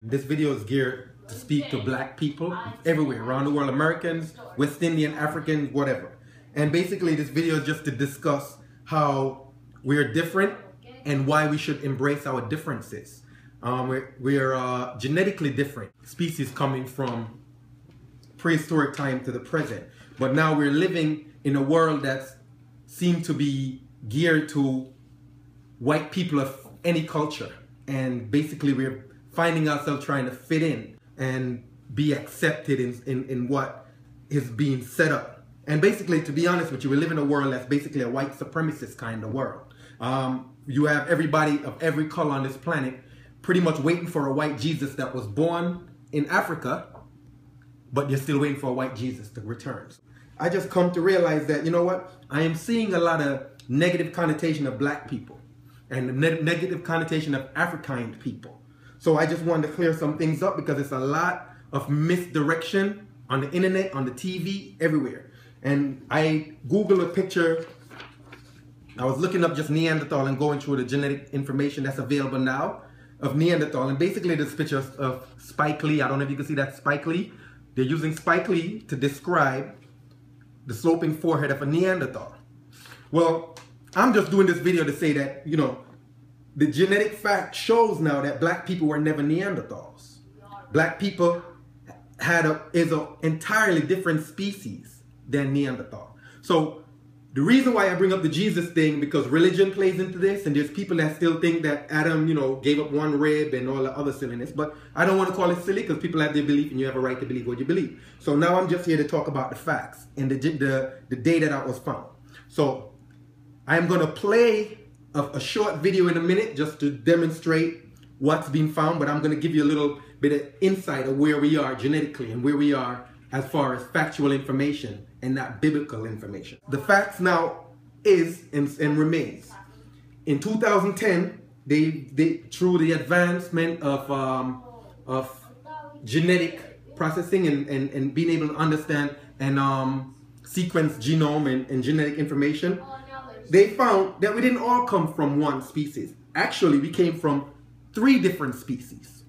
This video is geared to speak to black people everywhere around the world, Americans, West Indian, Africans, whatever. And basically this video is just to discuss how we're different and why we should embrace our differences. We're genetically different species coming from prehistoric time to the present. But now we're living in a world that seems to be geared to white people of any culture. And basically we're finding ourselves trying to fit in and be accepted in what is being set up. And basically, to be honest with you, we live in a world that's basically a white supremacist kind of world. You have everybody of every color on this planet pretty much waiting for a white Jesus that was born in Africa, but you're still waiting for a white Jesus to return. I just come to realize that, you know what, I am seeing a lot of negative connotation of black people and negative connotation of Afrikind people. So I just wanted to clear some things up because it's a lot of misdirection on the internet, on the TV, everywhere. And I Googled a picture. I was looking up just Neanderthal and going through the genetic information that's available now of Neanderthal. And basically this picture of Spike Lee. I don't know if you can see that Spike Lee. They're using Spike Lee to describe the sloping forehead of a Neanderthal. Well, I'm just doing this video to say that, you know, the genetic fact shows now that black people were never Neanderthals. Black people is an entirely different species than Neanderthal. So the reason why I bring up the Jesus thing, because religion plays into this, and there's people that still think that Adam, you know, gave up one rib and all the other silliness. But I don't want to call it silly because people have their belief and you have a right to believe what you believe. So now I'm just here to talk about the facts and the data that was found. So I'm going to play a short video in a minute just to demonstrate what's been found, but I'm going to give you a little bit of insight of where we are genetically and where we are as far as factual information and not biblical information. The facts now is and remains. In 2010, they through the advancement of genetic processing and being able to understand and sequence genome and genetic information, they found that we didn't all come from one species. Actually, we came from 3 different species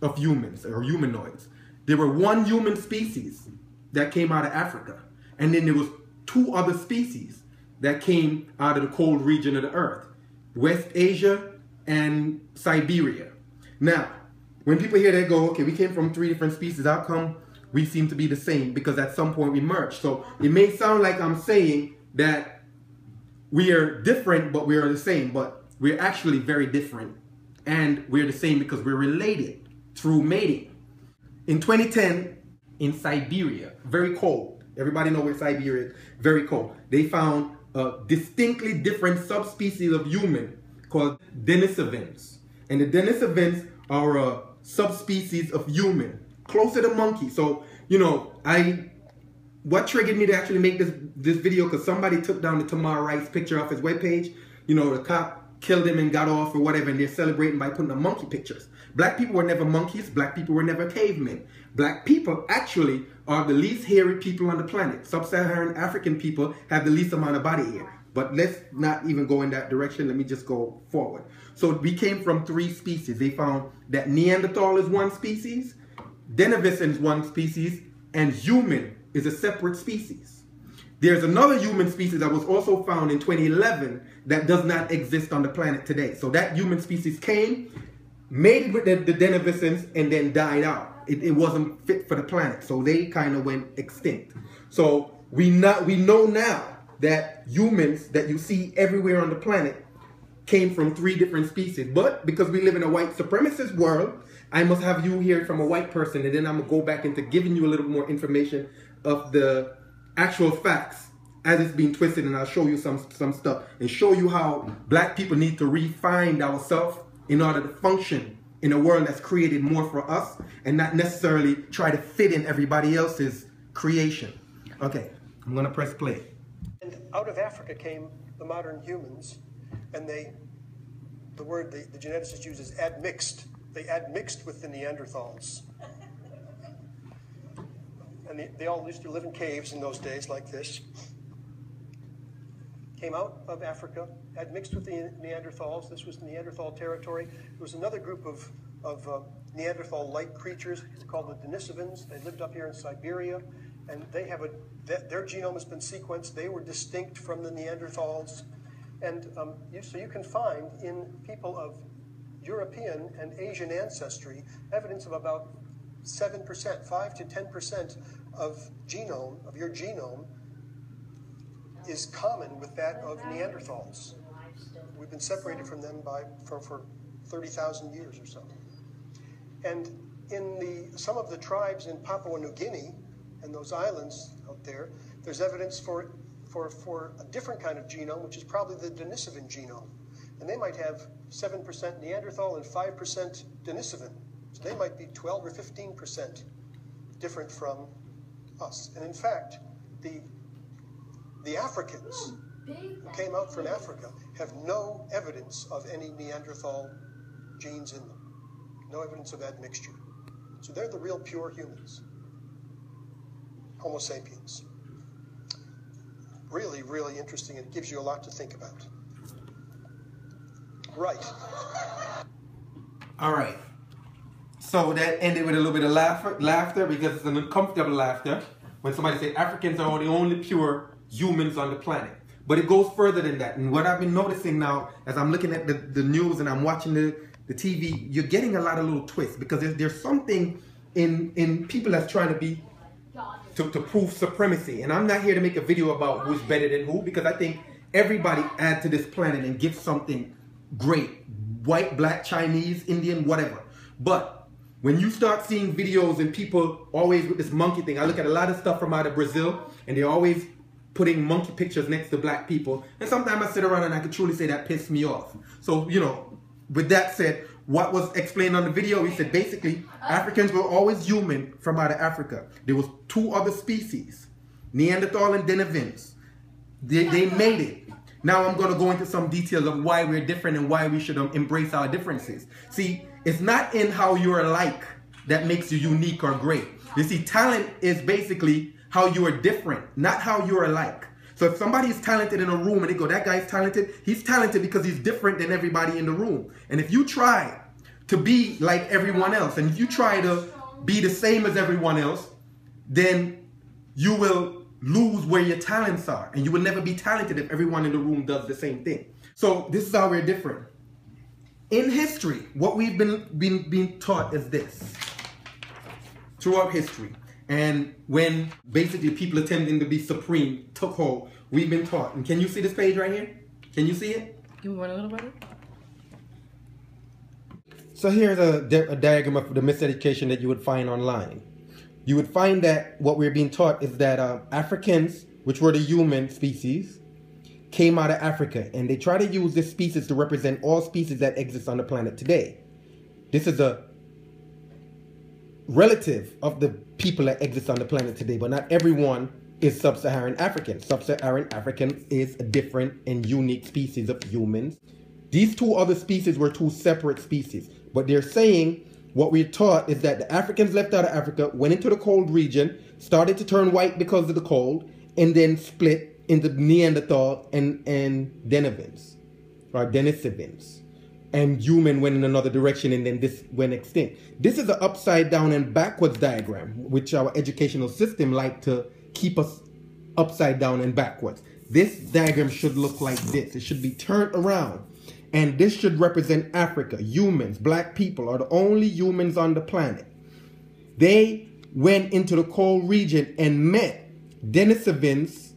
of humans or humanoids. There were 1 human species that came out of Africa, and then there was 2 other species that came out of the cold region of the earth, West Asia and Siberia. Now, when people hear that, go, okay, we came from 3 different species, how come we seem to be the same? Because at some point we merged. So it may sound like I'm saying that we are different, but we are the same, but we're actually very different. And we're the same because we're related through mating. In 2010, in Siberia, very cold. Everybody know where Siberia is, very cold. They found a distinctly different subspecies of human called Denisovans. And the Denisovans are a subspecies of human, closer to monkey. So, you know, what triggered me to actually make this video, because somebody took down the Tamar Rice picture off his webpage. You know, the cop killed him and got off or whatever, and they're celebrating by putting up monkey pictures. Black people were never monkeys. Black people were never cavemen. Black people actually are the least hairy people on the planet. Sub-Saharan African people have the least amount of body hair. But let's not even go in that direction. Let me just go forward. So we came from 3 species. They found that Neanderthal is 1 species, Denisovan is 1 species, and human is a separate species. There's another human species that was also found in 2011 that does not exist on the planet today. So that human species came, mated with the Denisovans, and then died out. It wasn't fit for the planet, so they kind of went extinct. So we know now that humans that you see everywhere on the planet came from 3 different species. But because we live in a white supremacist world, I must have you hear from a white person, and then I'm going to go back into giving you a little more information of the actual facts as it's being twisted, and I'll show you some stuff and show you how black people need to refine ourselves in order to function in a world that's created more for us and not necessarily try to fit in everybody else's creation. Okay, I'm going to press play. And out of Africa came the modern humans, and the word the geneticist uses admixed. They admixed with the Neanderthals. And they all used to live in caves in those days like this. Came out of Africa, admixed with the Neanderthals. This was Neanderthal territory. There was another group of Neanderthal-like creatures called the Denisovans. They lived up here in Siberia, and they have their genome has been sequenced. They were distinct from the Neanderthals, and so you can find in people of European and Asian ancestry evidence of about 7%, 5 to 10% of your genome is common with that of Neanderthals. We've been separated from them for 30,000 years or so. And in some of the tribes in Papua New Guinea and those islands out there, there's evidence for a different kind of genome, which is probably the Denisovan genome. And they might have 7% Neanderthal and 5% Denisovan. So they might be 12 or 15% different from us. And in fact, the Africans who came out from Africa have no evidence of any Neanderthal genes in them. No evidence of admixture. So they're the real pure humans. Homo sapiens. Really, really interesting. It gives you a lot to think about. Right. All right. So that ended with a little bit of laughter because it's an uncomfortable laughter when somebody says Africans are the only pure humans on the planet. But it goes further than that. And what I've been noticing now as I'm looking at the news and I'm watching the TV, you're getting a lot of little twists because there's something in people that's trying to prove supremacy. And I'm not here to make a video about who's better than who, because I think everybody add to this planet and give something great. White, black, Chinese, Indian, whatever. But when you start seeing videos and people always with this monkey thing, I look at a lot of stuff from out of Brazil and they're always putting monkey pictures next to black people. And sometimes I sit around and I can truly say that pissed me off. So, you know, with that said, what was explained on the video, he said basically Africans were always human from out of Africa. There was two other species, Neanderthal and Denisovans. They made it. Now I'm going to go into some details of why we're different and why we should embrace our differences. See, it's not in how you're alike that makes you unique or great. You see, talent is basically how you are different, not how you're alike. So if somebody is talented in a room and they go, that guy's talented, he's talented because he's different than everybody in the room. And if you try to be like everyone else, and if you try to be the same as everyone else, then you will lose where your talents are. And you will never be talented if everyone in the room does the same thing. So this is how we're different. In history, what we've been taught is this. Throughout history. And when basically people attempting to be supreme took hold, we've been taught. And can you see this page right here? Can you see it? Give me one a little bit. So here's a diagram of the miseducation that you would find online. You would find that what we're being taught is that Africans, which were the human species, came out of Africa. And they try to use this species to represent all species that exist on the planet today. This is a relative of the people that exist on the planet today, but not everyone is sub-Saharan African. Sub-Saharan African is a different and unique species of humans. These two other species were two separate species, but they're saying what we're taught is that the Africans left out of Africa, went into the cold region, started to turn white because of the cold, and then split into Neanderthal and Denisovans, or Denisovans. And human went in another direction, and then this went extinct. This is an upside down and backwards diagram, which our educational system like to keep us upside down and backwards. This diagram should look like this. It should be turned around. And this should represent Africa. Humans, black people, are the only humans on the planet. They went into the cold region and met Denisovans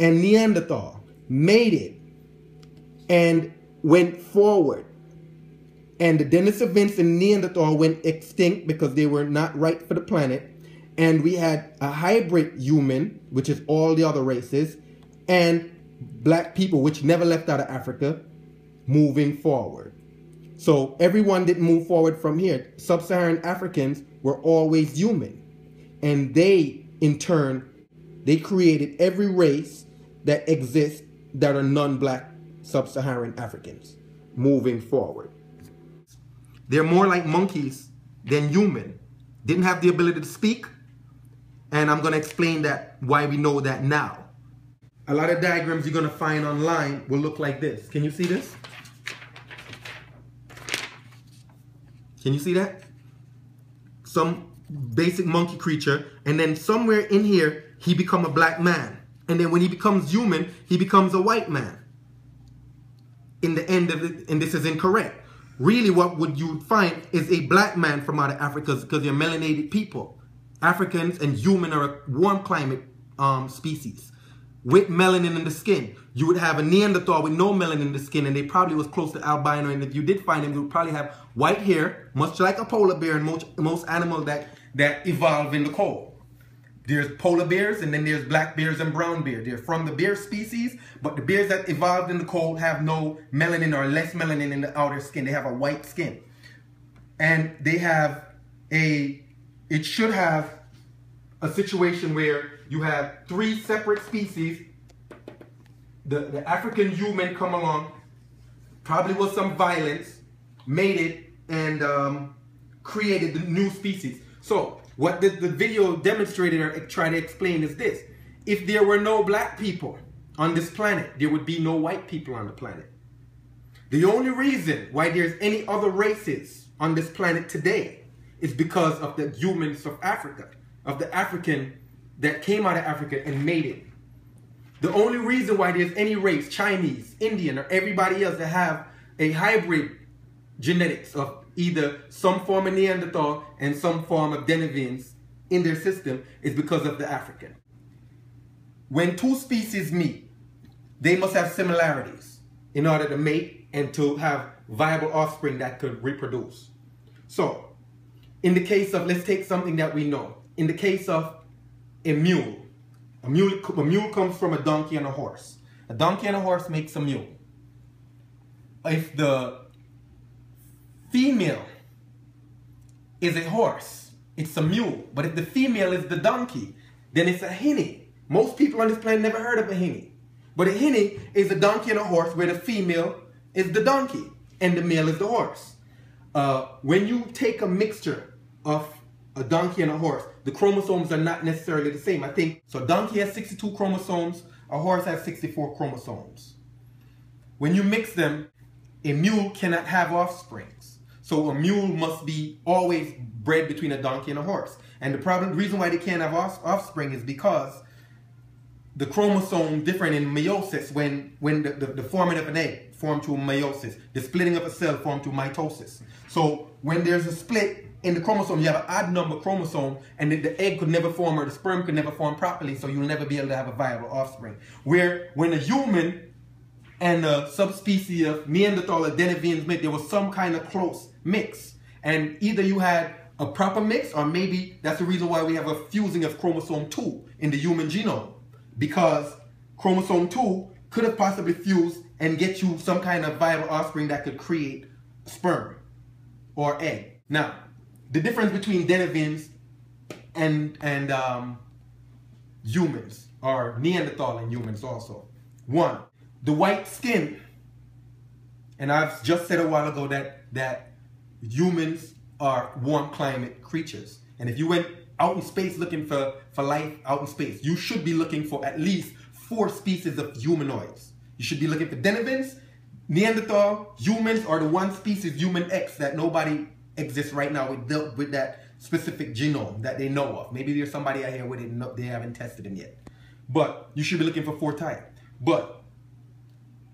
and Neanderthal, made it, and went forward. And the Denisovans and Neanderthal went extinct because they were not right for the planet. And we had a hybrid human, which is all the other races, and black people, which never left out of Africa, moving forward. So everyone didn't move forward from here. Sub-Saharan Africans were always human. And they, in turn, they created every race that exists that are non-black Sub-Saharan Africans moving forward. They're more like monkeys than human. Didn't have the ability to speak. And I'm going to explain that, why we know that now. A lot of diagrams you're going to find online will look like this. Can you see this? Can you see that? Some basic monkey creature, and then somewhere in here, he become a black man. And then when he becomes human, he becomes a white man. In the end of it, and this is incorrect. Really, what would you find is a black man from out of Africa, because they're melanated people. Africans and human are a warm climate species with melanin in the skin. You would have a Neanderthal with no melanin in the skin, and they probably was close to albino. And if you did find them, they would probably have white hair, much like a polar bear and most animals that evolve in the cold. There's polar bears, and then there's black bears and brown bear. They're from the bear species, but the bears that evolved in the cold have no melanin or less melanin in the outer skin. They have a white skin. And they have it should have a situation where you have 3 separate species. The African human come along, probably was some violence, mated, and created the new species. So what the video demonstrated or tried to explain is this. If there were no black people on this planet, there would be no white people on the planet. The only reason why there's any other races on this planet today is because of the humans of Africa, of the African that came out of Africa and made it. The only reason why there's any race, Chinese, Indian, or everybody else that have a hybrid genetics of either some form of Neanderthal and some form of Denisovans in their system is because of the African. When 2 species meet, they must have similarities in order to mate and to have viable offspring that could reproduce. So, in the case of, let's take something that we know. In the case of a mule comes from a donkey and a horse. A donkey and a horse makes a mule. If the female is a horse, it's a mule. But if the female is the donkey, then it's a hinny. Most people on this planet never heard of a hinny. But a hinny is a donkey and a horse where the female is the donkey and the male is the horse. When you take a mixture of a donkey and a horse, the chromosomes are not necessarily the same. I think, so a donkey has 62 chromosomes, a horse has 64 chromosomes. When you mix them, a mule cannot have offsprings. So a mule must be always bred between a donkey and a horse. And the reason why they can't have offspring is because the chromosome different in meiosis when the forming of an egg form to meiosis, the splitting of a cell form to mitosis. So when there's a split in the chromosome, you have an odd number chromosome, and the egg could never form or the sperm could never form properly, so you'll never be able to have a viable offspring. Where when a human and a subspecies of Neanderthal or Denisovans met, there was some kind of close mix. And either you had a proper mix, or maybe that's the reason why we have a fusing of chromosome 2 in the human genome. Because chromosome 2 could have possibly fused and get you some kind of viable offspring that could create sperm or egg. Now, the difference between Denisovans and humans, or Neanderthal and humans also. 1, the white skin. And I've just said a while ago that humans are warm climate creatures. And if you went out in space looking for life out in space, you should be looking for at least 4 species of humanoids. You should be looking for Denisovans, Neanderthal, humans, or the one species, human X, that nobody exists right now with that specific genome that they know of. Maybe there's somebody out here where they haven't tested him yet. But you should be looking for 4 types. But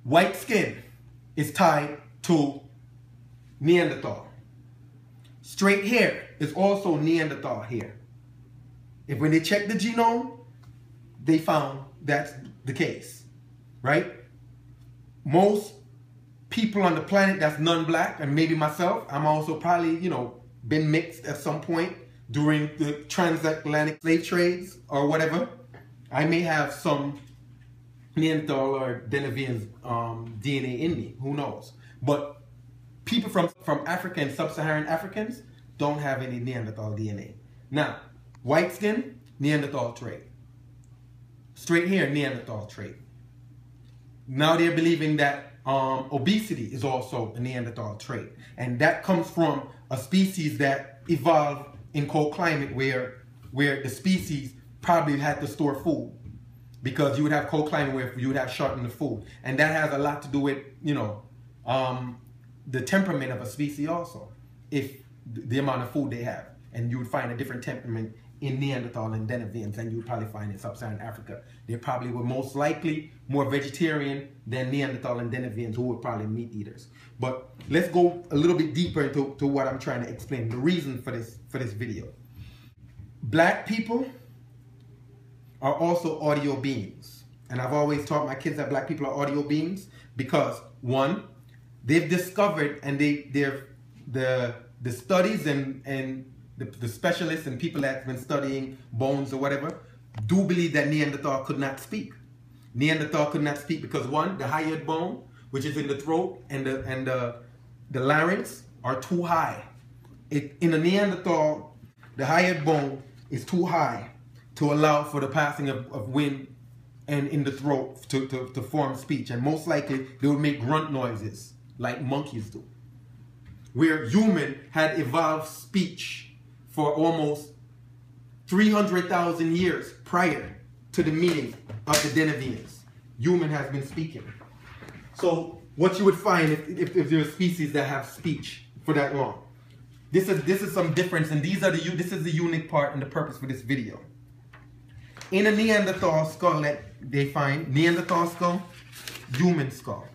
white skin is tied to Neanderthal. Straight hair is also Neanderthal hair. If when they checked the genome, they found that's the case, right? Most people on the planet that's non-black, and maybe myself, I'm also probably, been mixed at some point during the transatlantic slave trades or whatever. I may have some Neanderthal or Denisovans DNA in me, who knows? But people from Africa and sub-Saharan Africans don't have any Neanderthal DNA. Now, white skin, Neanderthal trait. Straight hair, Neanderthal trait. Now they're believing that obesity is also a Neanderthal trait. And that comes from a species that evolved in cold climate where the species probably had to store food. Because you would have cold climate where you would have shortened the food. And that has a lot to do with, the temperament of a species also. If the amount of food they have. And you would find a different temperament in Neanderthal and Denisovans than you would probably find in sub-Saharan Africa. They probably were most likely more vegetarian than Neanderthal and Denisovans, who were probably meat eaters. But let's go a little bit deeper into what I'm trying to explain, the reason for this video. Black people are also audio beings. And I've always taught my kids that black people are audio beings because, one, they've discovered, and the studies and the specialists and people that have been studying bones or whatever do believe that Neanderthal could not speak. Neanderthal could not speak because, one, the hyoid bone, which is in the throat, and the larynx are too high. In a Neanderthal, the hyoid bone is too high to allow for the passing of wind and in the throat to form speech. And most likely, they would make grunt noises like monkeys do. Where human had evolved speech for almost 300,000 years prior to the meeting of the Denisovans. Human has been speaking. So what you would find if there are species that have speech for that long. This is some difference, and this is the unique part and the purpose for this video. In a Neanderthal skull that they find, Neanderthal skull, human skull.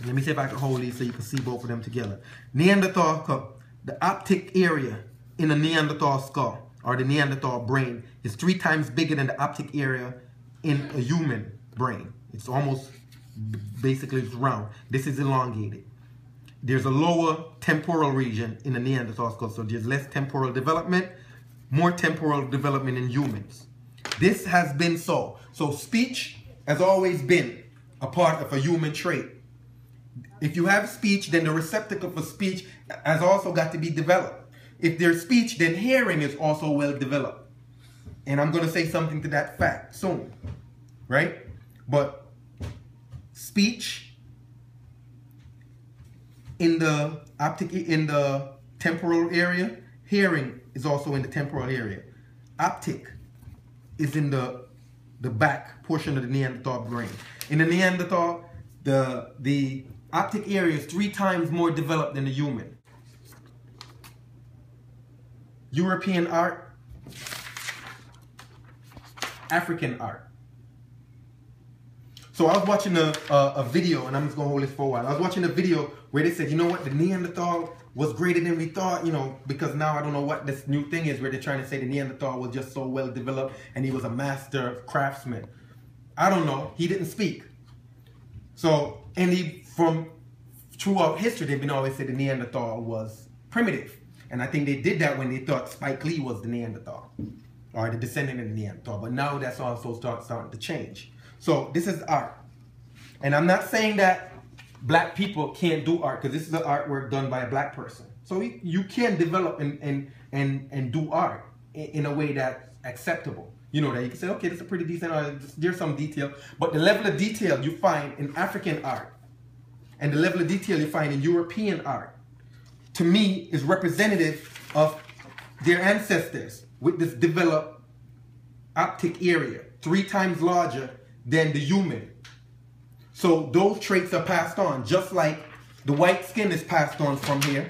Let me see if I can hold these so you can see both of them together. Neanderthal skull, the optic area in a Neanderthal skull, or the Neanderthal brain, is 3 times bigger than the optic area in a human brain. It's almost, basically it's round. This is elongated. There's a lower temporal region in the Neanderthal skull, so there's less temporal development, more temporal development in humans. This has been so. So speech has always been a part of a human trait. If you have speech, then the receptacle for speech has also got to be developed. If there's speech, then hearing is also well developed. And I'm going to say something to that fact soon, right? But speech in the temporal area, hearing is also in the temporal area. Optic is in the back portion of the Neanderthal brain. In the Neanderthal, the optic area is 3 times more developed than the human. European art, African art. So I was watching a video, and I'm just going to hold this for a while. I was watching a video where they said, you know what, the Neanderthal was greater than we thought, you know, because now I don't know what this new thing is where they're trying to say the Neanderthal was just so well developed and he was a master craftsman. I don't know. He didn't speak. So, and throughout history, they've been always said the Neanderthal was primitive. And I think they did that when they thought Spike Lee was the Neanderthal, or the descendant of the Neanderthal. But now that's also starting to change. So this is art. And I'm not saying that black people can't do art, because this is the artwork done by a black person. So you can develop and do art in a way that's acceptable. You know, that you can say, okay, this is a pretty decent art, there's some detail. But the level of detail you find in African art and the level of detail you find in European art, to me, is representative of their ancestors with this developed optic area, 3 times larger than the human. So those traits are passed on, just like the white skin is passed on from here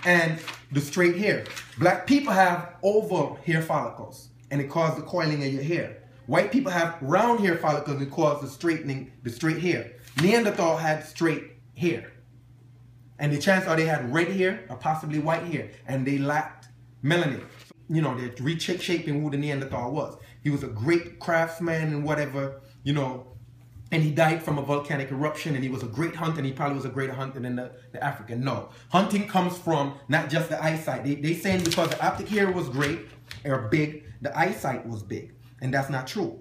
and the straight hair. Black people have oval hair follicles, and it causes the coiling of your hair. White people have round hair follicles, and it causes the straightening, the straight hair. Neanderthal had straight hair. And the chances are they had red hair or possibly white hair, and they lacked melanin. You know, they're reshaping who the Neanderthal was. He was a great craftsman and whatever, you know, and he died from a volcanic eruption, and he was a great hunter, and he probably was a greater hunter than the African. No. Hunting comes from not just the eyesight. They saying because the optic hair was great or big, the eyesight was big. And that's not true.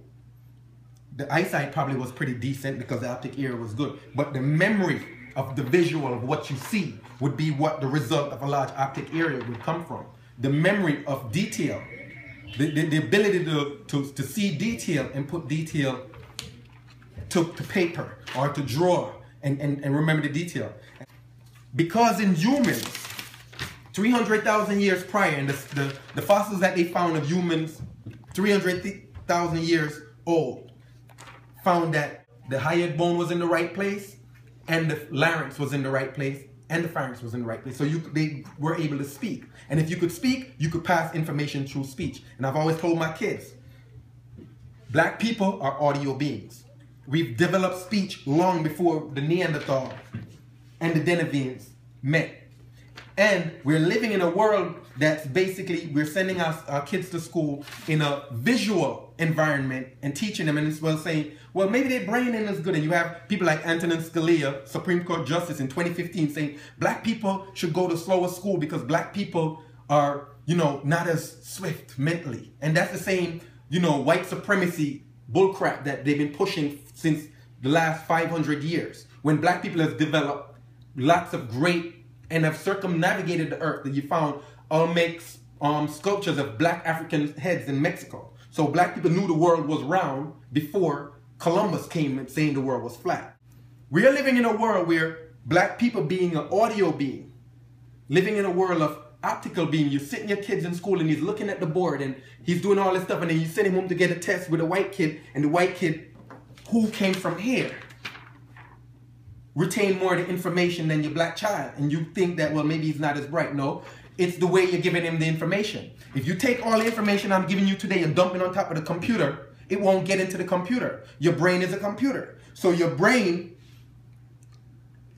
The eyesight probably was pretty decent because the optic hair was good. But the memory of the visual of what you see would be what the result of a large optic area would come from. The memory of detail, the ability to see detail and put detail to paper or to draw and remember the detail. Because in humans, 300,000 years prior, and the fossils that they found of humans 300,000 years old found that the hyoid bone was in the right place, and the larynx was in the right place, and the pharynx was in the right place. So they were able to speak. And if you could speak, you could pass information through speech. And I've always told my kids, black people are audio beings. We've developed speech long before the Neanderthal and the Denisovans met. And we're living in a world that's basically, we're sending our kids to school in a visual environment and teaching them, and it's well saying, well, maybe their brain ain't as good. And you have people like Antonin Scalia, Supreme Court Justice in 2015, saying black people should go to slower school because black people are, you know, not as swift mentally. And that's the same, you know, white supremacy bullcrap that they've been pushing since the last 500 years. When black people have developed lots of great and have circumnavigated the earth, that you found makes sculptures of black African heads in Mexico. So black people knew the world was round before Columbus came and saying the world was flat. We are living in a world where black people being an audio being, living in a world of optical being. You're sitting your kids in school and he's looking at the board and he's doing all this stuff, and then you send him home to get a test with a white kid, and the white kid who came from here retain more of the information than your black child, and you think that, well, maybe he's not as bright. No, it's the way you're giving him the information. If you take all the information I'm giving you today and dump it on top of the computer, it won't get into the computer. Your brain is a computer. So your brain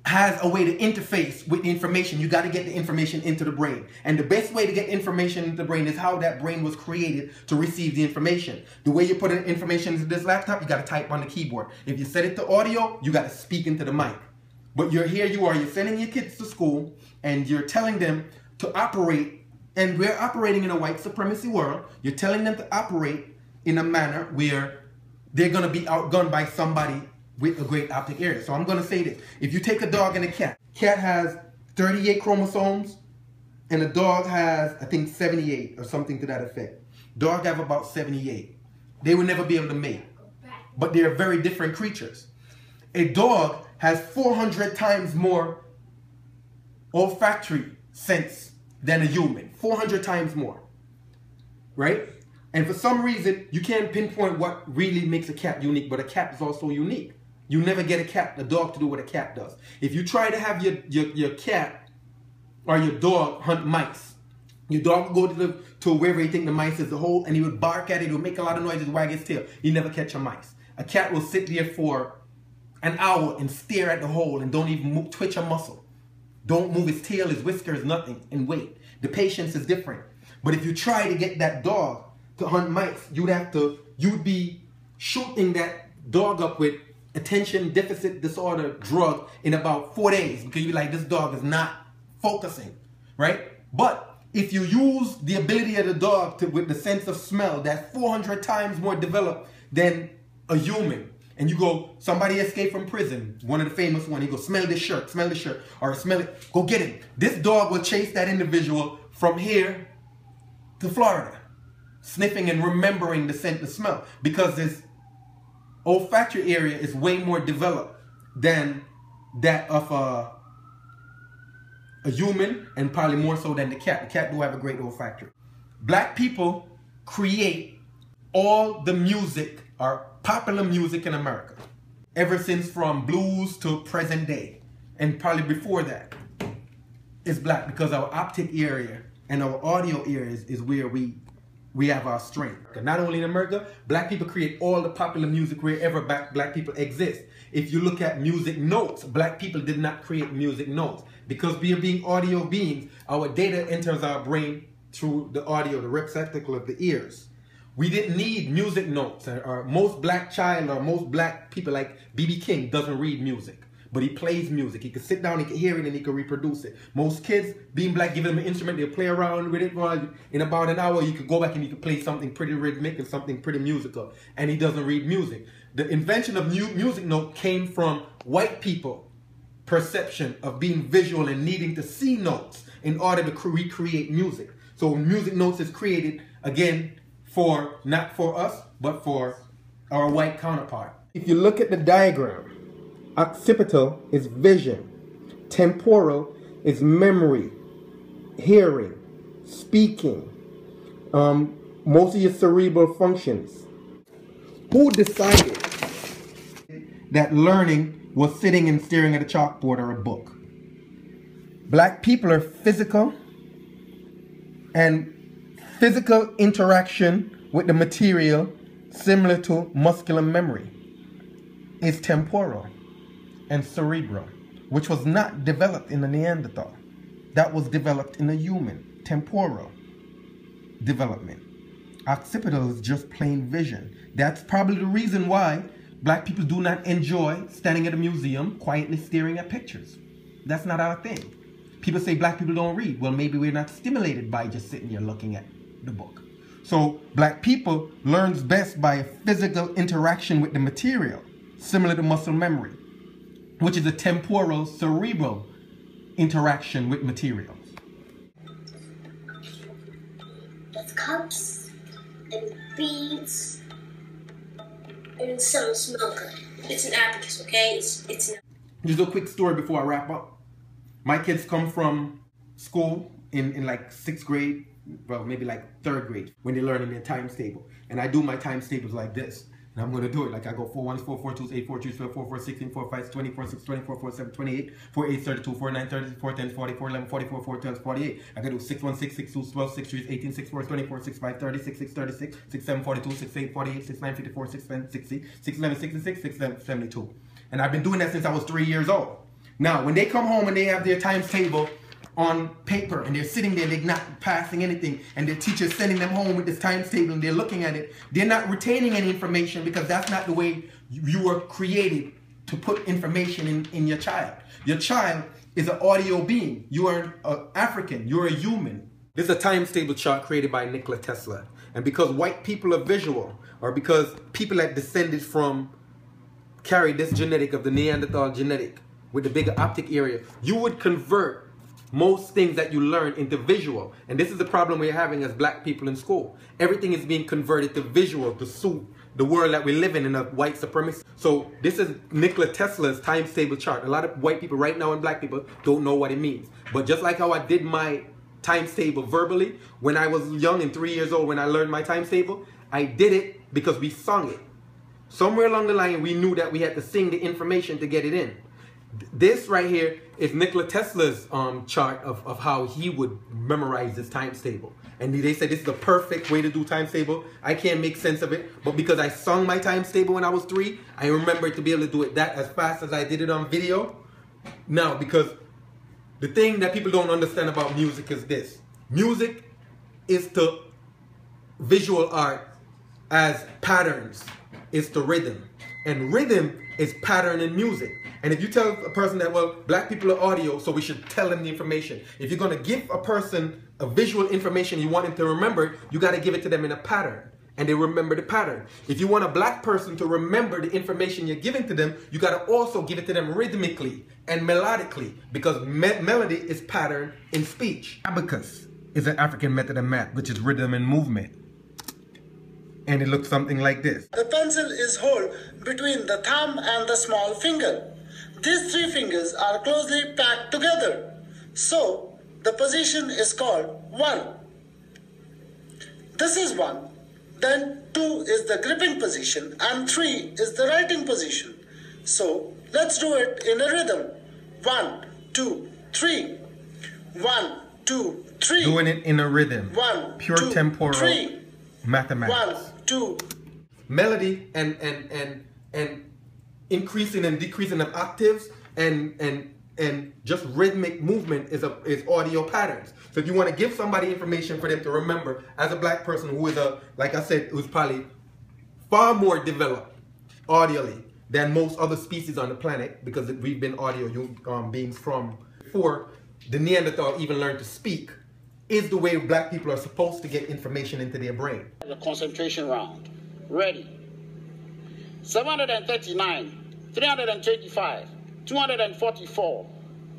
has a way to interface with the information. You got to get the information into the brain. And the best way to get information into the brain is how that brain was created to receive the information. The way you put in information into this laptop, you got to type on the keyboard. If you set it to audio, you got to speak into the mic. But you're sending your kids to school and you're telling them to operate, and we're operating in a white supremacy world. You're telling them to operate in a manner where they're going to be outgunned by somebody with a great optic area. So I'm going to say this. If you take a dog and a cat has 38 chromosomes and a dog has, I think, 78 or something to that effect. Dog have about 78. They will never be able to mate. But they're very different creatures. A dog has 400 times more olfactory sense than a human. 400 times more. Right? And for some reason, you can't pinpoint what really makes a cat unique, but a cat is also unique. You never get a dog to do what a cat does. If you try to have your cat or your dog hunt mice, your dog will go to wherever you think the mice is, the hole, and he would bark at it, he would make a lot of noises, wag his tail. You never catch a mice. A cat will sit there for an hour and stare at the hole and don't even twitch a muscle. Don't move his tail, his whiskers, nothing, and wait. The patience is different. But if you try to get that dog to hunt mice, you'd be shooting that dog up with attention deficit disorder drug in about 4 days, because you're like, this dog is not focusing, right? But if you use the ability of the dog with the sense of smell that's 400 times more developed than a human, and you go, somebody escaped from prison, one of the famous ones, you go, smell this shirt, or smell it, go get him. This dog will chase that individual from here to Florida, sniffing and remembering the scent, the smell, because this olfactory area is way more developed than that of a human, and probably more so than the cat. The cat do have a great olfactory. Black people create all the music, or popular music in America, ever since from blues to present day, and probably before that, is black, because our optic area and our audio areas is where we have our strength. Not only in America, black people create all the popular music wherever black people exist. If you look at music notes, black people did not create music notes. Because we are being audio beings, our data enters our brain through the audio, the receptacle of the ears. We didn't need music notes. Or most black child or most black people like B.B. King doesn't read music, but he plays music. He can sit down, he can hear it, and he can reproduce it. Most kids, being black, give them an instrument, they'll play around with it. In about an hour, you could go back and you could play something pretty rhythmic and something pretty musical. And he doesn't read music. The invention of music note came from white people perception of being visual and needing to see notes in order to recreate music. So music notes is created, again, not for us, but for our white counterpart. If you look at the diagram, occipital is vision, temporal is memory, hearing, speaking, most of your cerebral functions. Who decided that learning was sitting and staring at a chalkboard or a book? Black people are physical, and physical interaction with the material, similar to muscular memory, is temporal and cerebral, which was not developed in the Neanderthal. That was developed in the human, temporal development. Occipital is just plain vision. That's probably the reason why black people do not enjoy standing at a museum quietly staring at pictures. That's not our thing. People say black people don't read. Well, maybe we're not stimulated by just sitting here looking at the book. So black people learns best by a physical interaction with the material, similar to muscle memory, which is a temporal cerebral interaction with materials. There's cups and beads and some smell good. It's an abacus, okay? It's an... Just a quick story before I wrap up. My kids come from school in like 6th grade, well, maybe like 3rd grade, when they're learning their times table. And I do my times tables like this. And I'm going to do it like I go 4 1s, 4 4 2s, 8 4 3s, 4 4 4 16, 4 5 24 6 24 4 7 28 4 8 32 4 9 30 4 10 40 4 11 44 4 12 48. I can do 6 1 6 6 2 12 6 3 18 6 4 24 6 5 30 6 6 36 6 7 42 6 8 48 6 9 54 6 10 60 6 11 66 6 7 72. And I've been doing that since I was 3 years old. Now, when they come home and they have their times table on paper and they're sitting there, they're not passing anything, and their teacher's sending them home with this times table and they're looking at it, they're not retaining any information because that's not the way you were created to put information in your child. Your child is an audio being. You are an African. You're a human. This is a times table chart created by Nikola Tesla. And because white people are visual, or because people that descended from, carry this genetic of the Neanderthal genetic with the bigger optic area, you would convert most things that you learn into visual. And this is the problem we're having as black people in school. Everything is being converted to visual to suit the world that we live in a white supremacy. So this is Nikola Tesla's times table chart. A lot of white people right now and black people don't know what it means. But just like how I did my times table verbally when I was young and 3 years old, when I learned my times table, I did it because we sung it. Somewhere along the line we knew that we had to sing the information to get it in. This right here is Nikola Tesla's chart of how he would memorize this times table. And they said this is the perfect way to do times table. I can't make sense of it, but because I sung my times table when I was 3, I remember to be able to do it that as fast as I did it on video. Now, because the thing that people don't understand about music is this. Music is to visual art as patterns is to rhythm. And rhythm is pattern in music. And if you tell a person that, well, black people are audio, so we should tell them the information. If you're going to give a person a visual information you want them to remember, you got to give it to them in a pattern. And they remember the pattern. If you want a black person to remember the information you're giving to them, you got to also give it to them rhythmically and melodically, because melody is pattern in speech. Abacus is an African method of math, which is rhythm and movement. And it looks something like this. The pencil is held between the thumb and the small finger. These 3 fingers are closely packed together. So, the position is called 1. This is 1. Then 2 is the gripping position and 3 is the writing position. So, let's do it in a rhythm. 1, 2, 3. 1, 2, 3. Doing it in a rhythm. 1, pure 2, temporal 3. Mathematics. 1, 2. Melody and increasing and decreasing of octaves and just rhythmic movement is audio patterns. So if you want to give somebody information for them to remember, as a black person who is like I said, who's probably far more developed audially than most other species on the planet, because we've been audio beings from before the Neanderthal even learned to speak, is the way black people are supposed to get information into their brain. The concentration round. Ready. 739, 325, 244,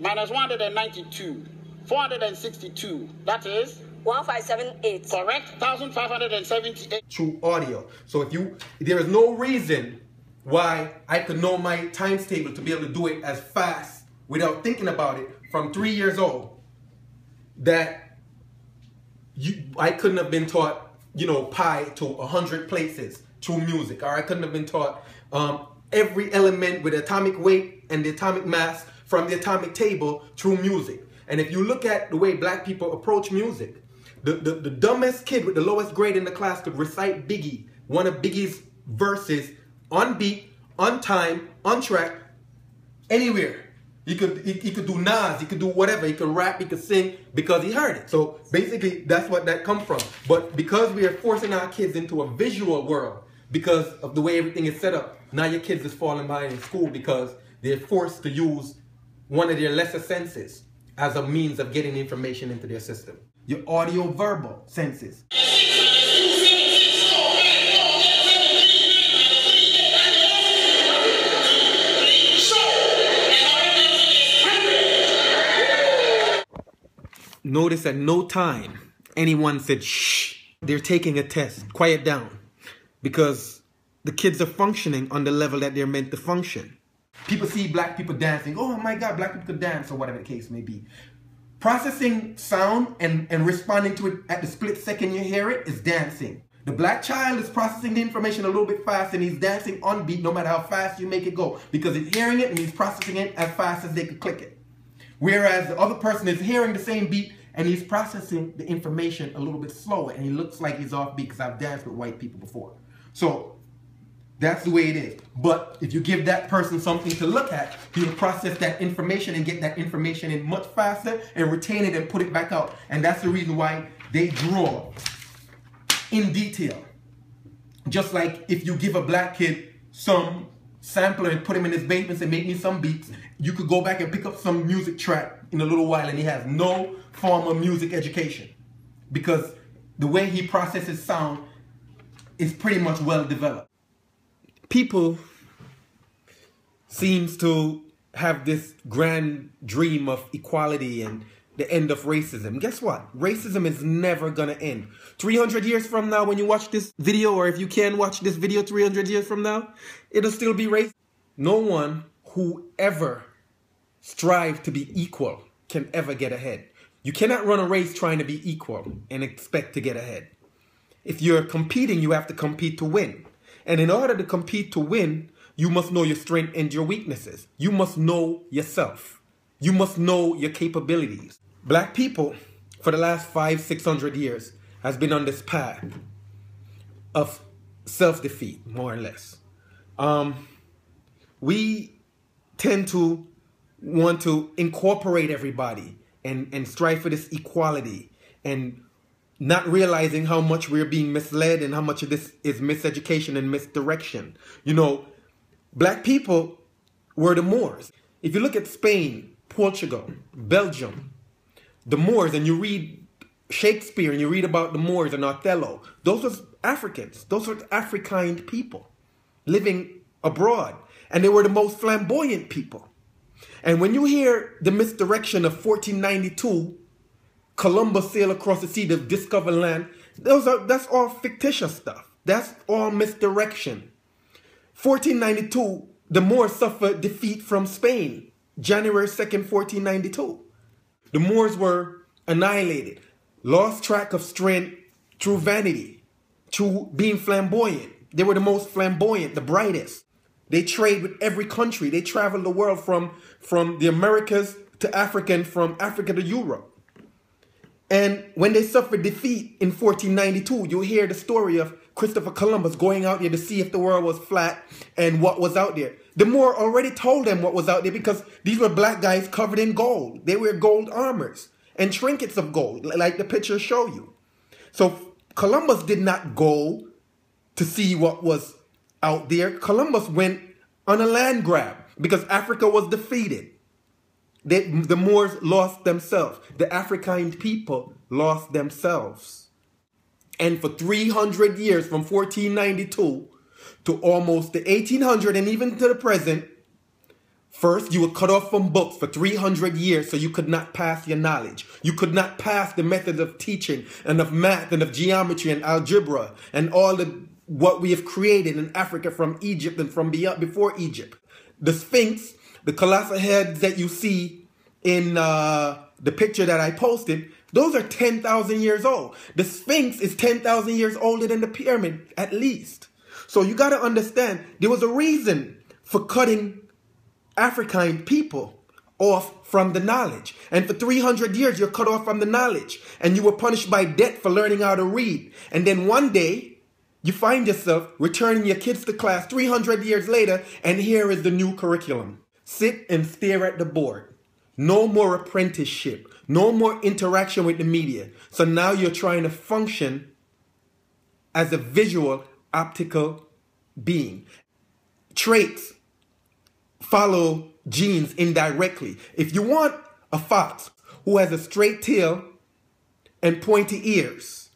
minus 192, 462. That is 1578. correct. 1578. Through audio. So there is no reason why I could know my times table to be able to do it as fast without thinking about it from 3 years old, that I couldn't have been taught, pi to 100 places through music, or I couldn't have been taught every element with atomic weight and the atomic mass from the atomic table through music. And if you look at the way black people approach music, the dumbest kid with the lowest grade in the class could recite Biggie, one of Biggie's verses, on beat, on time, on track, anywhere. He could do Nas, he could do whatever, he could rap, he could sing, because he heard it. So basically, that's what that comes from. But because we are forcing our kids into a visual world, because of the way everything is set up, now your kids is falling behind in school because they're forced to use one of their lesser senses as a means of getting information into their system. Your audio-verbal senses. Notice at no time anyone said shh. They're taking a test. Quiet down. Because the kids are functioning on the level that they're meant to function. People see black people dancing. Oh my God, black people could dance, or whatever the case may be. Processing sound and responding to it at the split second you hear it is dancing. The black child is processing the information a little bit fast and he's dancing on beat no matter how fast you make it go. Because he's hearing it and he's processing it as fast as they could click it. Whereas the other person is hearing the same beat and he's processing the information a little bit slower and he looks like he's off beat, because I've danced with white people before. So that's the way it is. But if you give that person something to look at, he'll process that information and get that information in much faster and retain it and put it back out. And that's the reason why they draw in detail. Just like if you give a black kid some sampler and put him in his basement and say, make me some beats, you could go back and pick up some music track in a little while and he has no form of music education. Because the way he processes sound is pretty much well developed. People seems to have this grand dream of equality and the end of racism. Guess what? Racism is never gonna end. 300 years from now, when you watch this video, or if you can watch this video 300 years from now, it'll still be racist. No one who ever strives to be equal can ever get ahead. You cannot run a race trying to be equal and expect to get ahead. If you're competing, you have to compete to win. And in order to compete to win, you must know your strengths and your weaknesses. You must know yourself. You must know your capabilities. Black people, for the last 500-600 years, has been on this path of self-defeat, more or less. We tend to want to incorporate everybody and strive for this equality, and not realizing how much we're being misled and how much of this is miseducation and misdirection. You know, black people were the Moors. If you look at Spain, Portugal, Belgium, the Moors, and you read Shakespeare and you read about the Moors and Othello, those were Africans. Those were Afrikind people living abroad. And they were the most flamboyant people. And when you hear the misdirection of 1492, Columbus sailed across the sea to discover land, that's all fictitious stuff. That's all misdirection. 1492, the Moors suffered defeat from Spain, January 2nd, 1492. The Moors were annihilated, lost track of strength through vanity, through being flamboyant. They were the most flamboyant, the brightest. They trade with every country. They traveled the world from the Americas to Africa and from Africa to Europe. And when they suffered defeat in 1492, you hear the story of Christopher Columbus going out there to see if the world was flat and what was out there. The Moor already told them what was out there, because these were black guys covered in gold. They wear gold armors and trinkets of gold, like the pictures show you. So Columbus did not go to see what was out there. Columbus went on a land grab because Africa was defeated. The Moors lost themselves. The Afrikind people lost themselves. And for 300 years, from 1492 to almost the 1800 and even to the present, first you were cut off from books for 300 years, so you could not pass your knowledge. You could not pass the methods of teaching and of math and of geometry and algebra and all what we have created in Africa from Egypt and from before Egypt. The Sphinx, the colossal heads that you see in the picture that I posted, those are 10,000 years old. The Sphinx is 10,000 years older than the pyramid, at least. So you got to understand, there was a reason for cutting Afrikind people off from the knowledge. And for 300 years, you're cut off from the knowledge. And you were punished by death for learning how to read. And then one day, you find yourself returning your kids to class 300 years later, and here is the new curriculum. Sit and stare at the board. No more apprenticeship. No more interaction with the media. So now you're trying to function as a visual, optical being. Traits follow genes indirectly. If you want a fox who has a straight tail and pointy ears,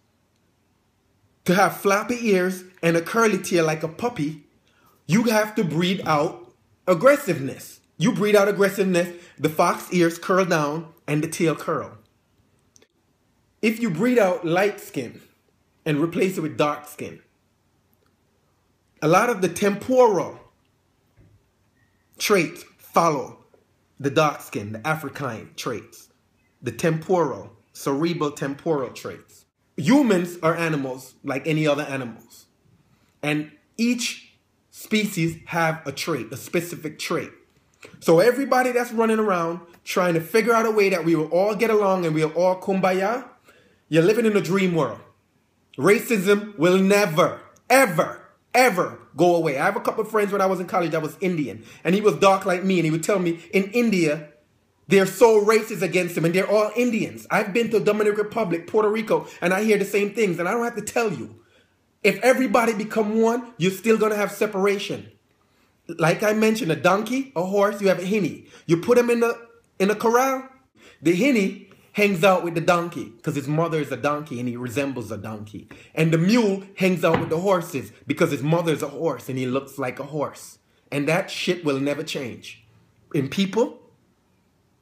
to have floppy ears and a curly tail like a puppy, you have to breed out aggressiveness. You breed out aggressiveness, the fox ears curl down and the tail curl. If you breed out light skin and replace it with dark skin, a lot of the temporal traits follow the dark skin, the Afrikind traits, the temporal, cerebral temporal traits. Humans are animals like any other animals. And each species have a trait, a specific trait. So everybody that's running around trying to figure out a way that we will all get along and we'll all kumbaya, you're living in a dream world. Racism will never, ever, ever go away. I have a couple of friends when I was in college that was Indian, and he was dark like me, and he would tell me in India, they're so racist against him, and they're all Indians. I've been to Dominican Republic, Puerto Rico, and I hear the same things, and I don't have to tell you. If everybody become one, you're still going to have separation. Like I mentioned, a donkey, a horse, you have a hinny. You put him in a corral, the hinny hangs out with the donkey because his mother is a donkey and he resembles a donkey. And the mule hangs out with the horses because his mother is a horse and he looks like a horse. And that shit will never change. In people,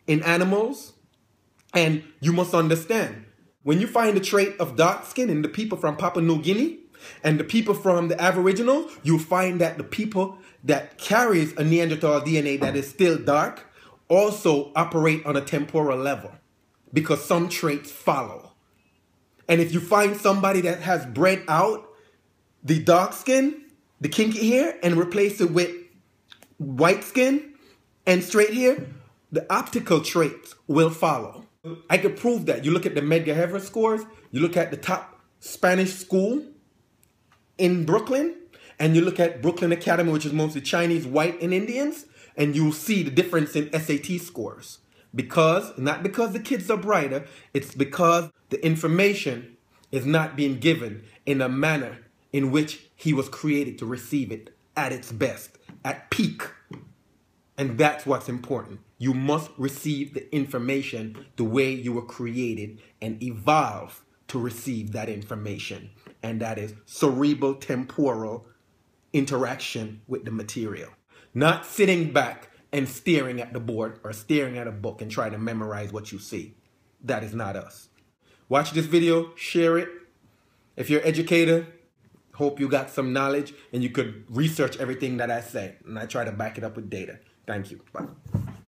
in animals, and you must understand, when you find the trait of dark skin in the people from Papua New Guinea and the people from the Aboriginal, you find that the people that carries a Neanderthal DNA that is still dark also operate on a temporal level, because some traits follow. And if you find somebody that has bred out the dark skin, the kinky hair, and replace it with white skin and straight hair, the optical traits will follow. I could prove that. You look at the Medgar-Evers scores, you look at the top Spanish school in Brooklyn, and you look at Brooklyn Academy, which is mostly Chinese, white, and Indians, and you'll see the difference in SAT scores. Not because the kids are brighter, it's because the information is not being given in a manner in which he was created to receive it at its best, at peak. And that's what's important. You must receive the information the way you were created and evolve to receive that information. And that is cerebral temporal interaction with the material. Not sitting back and staring at the board or staring at a book and trying to memorize what you see. That is not us. Watch this video, share it. If you're an educator, hope you got some knowledge and you could research everything that I say. And I try to back it up with data. Thank you. Bye.